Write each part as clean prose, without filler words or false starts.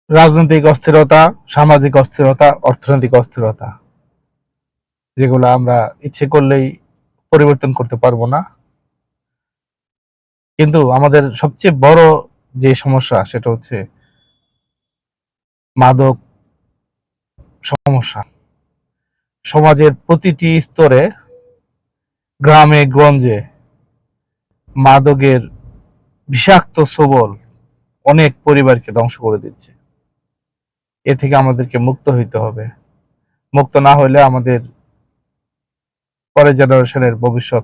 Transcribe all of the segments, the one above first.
রাজনৈতিক অস্থিরতা, সামাজিক অস্থিরতা, অর্থনৈতিক অস্থিরতা, যেগুলো আমরা ইচ্ছে করলেই পরিবর্তন করতে পারবো না। কিন্তু আমাদের সবচেয়ে বড় যে সমস্যা সেটা হচ্ছে মাদক সমস্যা। সমাজের প্রতিটি স্তরে, গ্রামে গঞ্জে মাদকের বিষাক্ত ছোবল অনেক পরিবারকে ধ্বংস করে দিচ্ছে। এ থেকে আমাদেরকে মুক্ত হইতে হবে। মুক্ত না হইলে আমাদের পরের জেনারেশনের ভবিষ্যৎ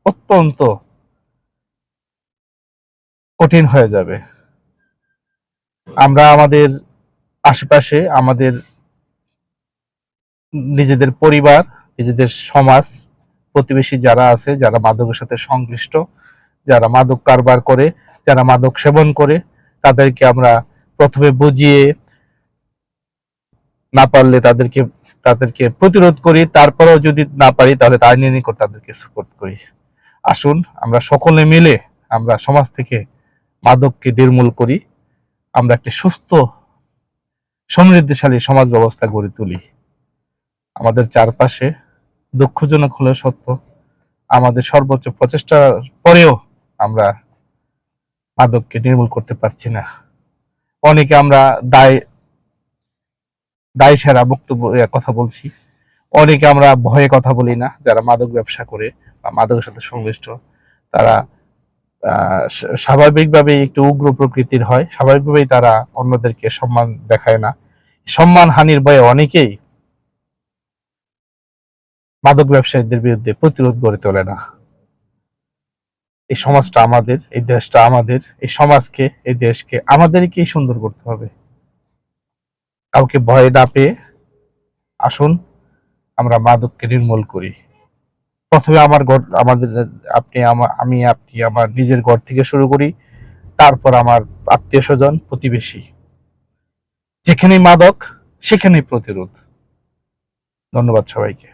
অত্যন্ত কঠিন হয়ে যাবে। আমরা আমাদের আশেপাশে, আমাদের নিজেদের পরিবার, নিজেদের সমাজ, প্রতিবেশী যারা আছে, যারা মাদকের সাথে সংশ্লিষ্ট, যারা মাদক কারবার করে, যারা মাদক সেবন করে, তাদেরকে আমরা প্রথমে বুঝিয়ে, না পারলে তাদেরকে প্রতিরোধ করি, তারপরেও যদি না পারি তাহলে আইনি নিকট তাদেরকে সাপোর্ট করি। আসুন আমরা সকলে মিলে আমরা সমাজ থেকে মাদককে নির্মূল করি, আমরা একটি সুস্থ সমৃদ্ধিশালী সমাজ ব্যবস্থা গড়ে তুলি। আমাদের চারপাশে, দুঃখজনক হলেও সত্য, আমাদের সর্বোচ্চ প্রচেষ্টার পরেও আমরা মাদককে নির্মূল করতে পারছি না। অনেকে আমরা দায় সেরা বক্তব্য কথা বলছি, অনেকে আমরা ভয়ে কথা বলি না। যারা মাদক ব্যবসা করে বা মাদকের সাথে সংশ্লিষ্ট, তারা স্বাভাবিকভাবেই একটু উগ্র প্রকৃতির হয়, স্বাভাবিকভাবেই তারা অন্যদেরকে সম্মান দেখায় না। সম্মান হানির ভয়ে অনেকেই মাদক ব্যবসায়ীদের বিরুদ্ধে প্রতিরোধ গড়ে তোলে না। এই সমাজটা আমাদের, এই দেশটা আমাদের, এই সমাজকে, এই দেশকে আমাদেরকেই সুন্দর করতে হবে। কাউকে ভয় না পেয়ে আসুন আমরা মাদককে নির্মূল করি। প্রথমে আপনি আমার নিজের ঘর থেকে শুরু করি, তারপর আমার আত্মীয় স্বজন, প্রতিবেশী। যেখানেই মাদক সেখানেই প্রতিরোধ। ধন্যবাদ সবাইকে।